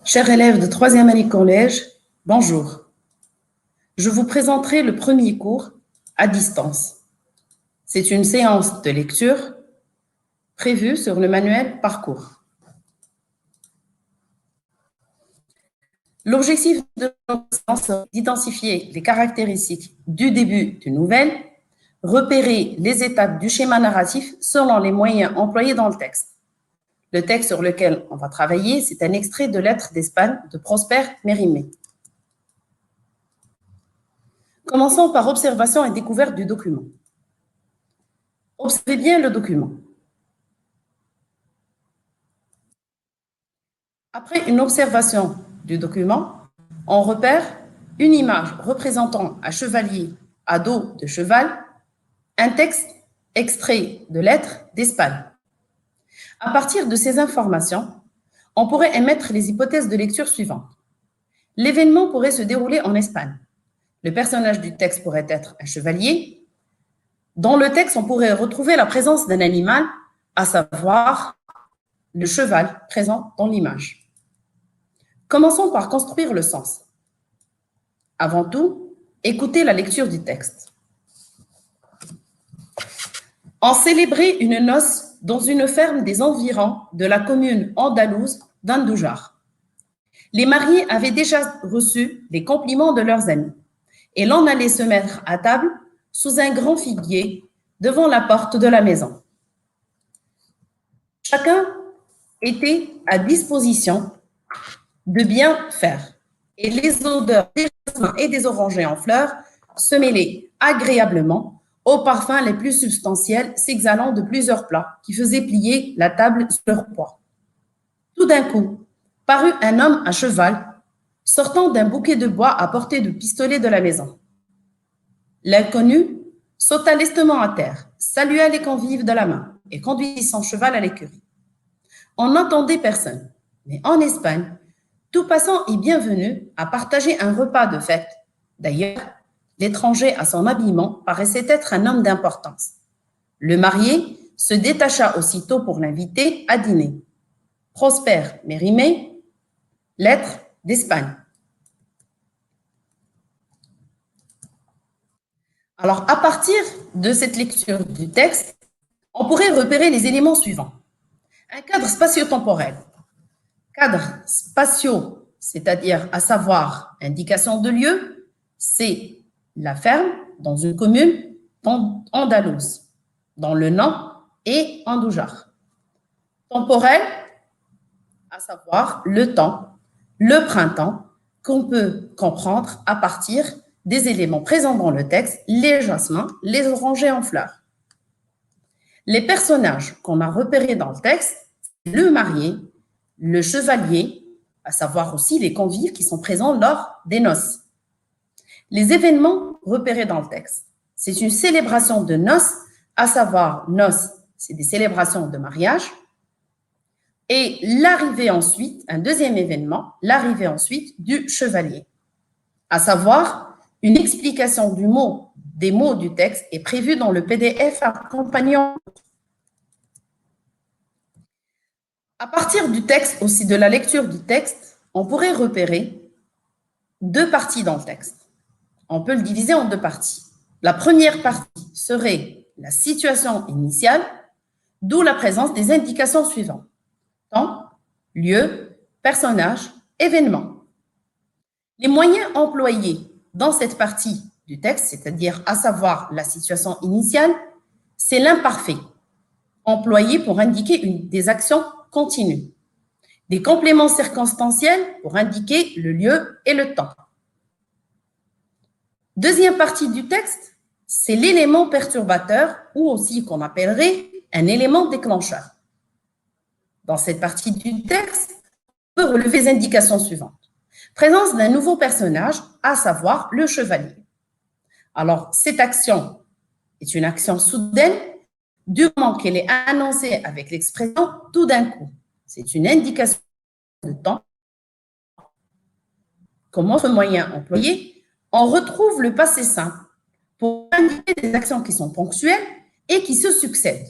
Chers élèves de 3e année collège, bonjour. Je vous présenterai le premier cours à distance. C'est une séance de lecture prévue sur le manuel Parcours. L'objectif de notre séance est d'identifier les caractéristiques du début d'une nouvelle, repérer les étapes du schéma narratif selon les moyens employés dans le texte. Le texte sur lequel on va travailler, c'est un extrait de Lettres d'Espagne de Prosper Mérimée. Commençons par observation et découverte du document. Observez bien le document. Après une observation du document, on repère une image représentant un chevalier à dos de cheval, un texte extrait de Lettres d'Espagne. À partir de ces informations, on pourrait émettre les hypothèses de lecture suivantes. L'événement pourrait se dérouler en Espagne. Le personnage du texte pourrait être un chevalier. Dans le texte, on pourrait retrouver la présence d'un animal, à savoir le cheval présent dans l'image. Commençons par construire le sens. Avant tout, écoutez la lecture du texte. On célébrait une noce dans une ferme des environs de la commune andalouse d'Andújar. Les mariés avaient déjà reçu les compliments de leurs amis et l'on allait se mettre à table sous un grand figuier devant la porte de la maison. Chacun était à disposition de bien faire et les odeurs des jasmins et des orangers en fleurs se mêlaient agréablement aux parfums les plus substantiels s'exhalant de plusieurs plats qui faisaient plier la table sur leur poids. Tout d'un coup, parut un homme à cheval sortant d'un bouquet de bois à portée de pistolet de la maison. L'inconnu sauta lestement à terre, salua les convives de la main et conduisit son cheval à l'écurie. On n'entendait personne, mais en Espagne, tout passant est bienvenu à partager un repas de fête. D'ailleurs, l'étranger à son habillement paraissait être un homme d'importance. Le marié se détacha aussitôt pour l'inviter à dîner. Prosper Mérimée, Lettres d'Espagne. Alors, à partir de cette lecture du texte, on pourrait repérer les éléments suivants. Un cadre spatio-temporel. Cadre spatio, c'est-à-dire à savoir indication de lieu, c'est la ferme dans une commune andalouse, dont le nom est Andújar. Temporel, à savoir le temps, le printemps, qu'on peut comprendre à partir des éléments présents dans le texte, les jasmins, les orangers en fleurs. Les personnages qu'on a repérés dans le texte, le marié, le chevalier, à savoir aussi les convives qui sont présents lors des noces. Les événements repérés dans le texte, c'est une célébration de noces, à savoir noces, c'est des célébrations de mariage, et l'arrivée ensuite, un deuxième événement, l'arrivée ensuite du chevalier, à savoir une explication des mots du texte est prévue dans le PDF accompagnant. À partir du texte, aussi de la lecture du texte, on pourrait repérer deux parties dans le texte. On peut le diviser en deux parties. La première partie serait la situation initiale, d'où la présence des indications suivantes. Temps, lieu, personnage, événement. Les moyens employés dans cette partie du texte, c'est-à-dire à savoir la situation initiale, c'est l'imparfait, employé pour indiquer des actions continues. Des compléments circonstanciels pour indiquer le lieu et le temps. Deuxième partie du texte, c'est l'élément perturbateur ou aussi qu'on appellerait un élément déclencheur. Dans cette partie du texte, on peut relever les indications suivantes. Présence d'un nouveau personnage, à savoir le chevalier. Alors, cette action est une action soudaine, du moment qu'elle est annoncée avec l'expression « tout d'un coup ». C'est une indication de temps. Comme autre moyen employé, on retrouve le passé simple pour indiquer des actions qui sont ponctuelles et qui se succèdent.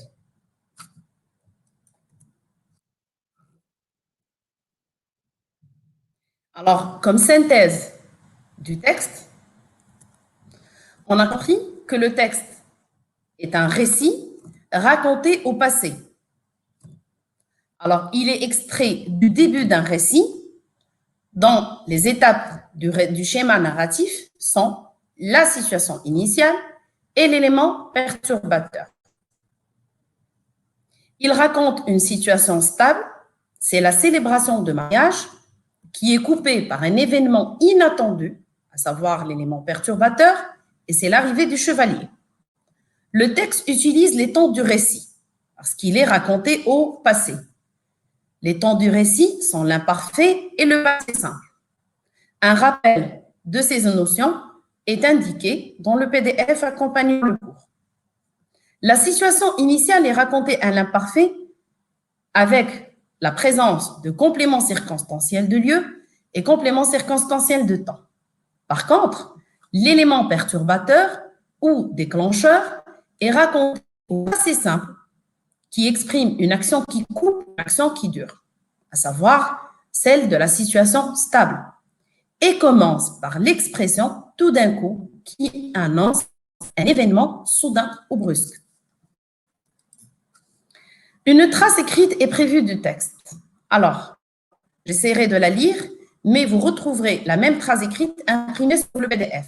Alors, comme synthèse du texte, on a compris que le texte est un récit raconté au passé. Alors, il est extrait du début d'un récit dont les étapes du schéma narratif sont la situation initiale et l'élément perturbateur. Il raconte une situation stable, c'est la célébration de mariage qui est coupée par un événement inattendu, à savoir l'élément perturbateur, et c'est l'arrivée du chevalier. Le texte utilise les temps du récit, parce qu'il est raconté au passé. Les temps du récit sont l'imparfait et le passé simple. Un rappel de ces notions est indiqué dans le PDF accompagnant le cours. La situation initiale est racontée à l'imparfait avec la présence de compléments circonstanciels de lieu et compléments circonstanciels de temps. Par contre, l'élément perturbateur ou déclencheur est raconté au passé simple qui exprime une action qui coupe, une action qui dure, à savoir celle de la situation stable, et commence par l'expression tout d'un coup qui annonce un événement soudain ou brusque. Une trace écrite est prévue du texte. Alors, j'essaierai de la lire, mais vous retrouverez la même trace écrite imprimée sur le PDF.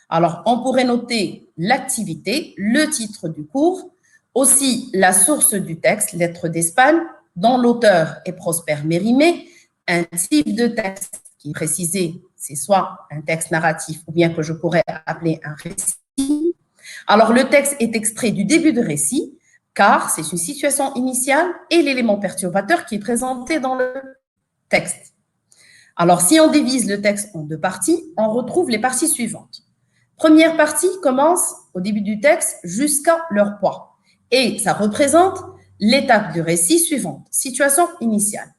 Alors, on pourrait noter l'activité, le titre du cours, aussi la source du texte, lettre d'Espagne, dont l'auteur est Prosper Mérimée, un type de texte qui est précisé, c'est soit un texte narratif ou bien que je pourrais appeler un récit. Alors, le texte est extrait du début de récit, car c'est une situation initiale et l'élément perturbateur qui est présenté dans le texte. Alors, si on divise le texte en deux parties, on retrouve les parties suivantes. Première partie commence au début du texte jusqu'à leur poids. Et ça représente l'étape du récit suivante, situation initiale.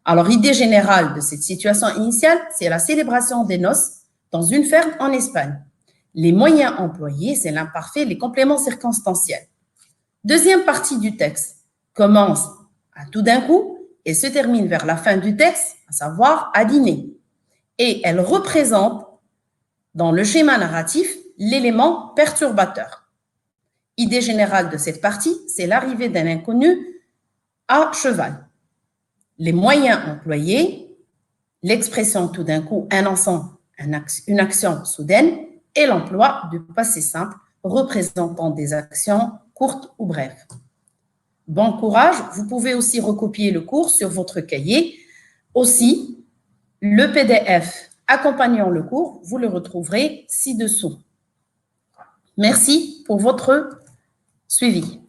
Alors, idée générale de cette situation initiale, c'est la célébration des noces dans une ferme en Espagne. Les moyens employés, c'est l'imparfait, les compléments circonstanciels. Deuxième partie du texte commence à tout d'un coup et se termine vers la fin du texte, à savoir à dîner. Et elle représente, dans le schéma narratif, l'élément perturbateur. Idée générale de cette partie, c'est l'arrivée d'un inconnu à cheval. Les moyens employés, l'expression tout d'un coup annonçant une action soudaine et l'emploi du passé simple représentant des actions courtes ou brèves. Bon courage, vous pouvez aussi recopier le cours sur votre cahier. Aussi, le PDF accompagnant le cours, vous le retrouverez ci-dessous. Merci pour votre suivi.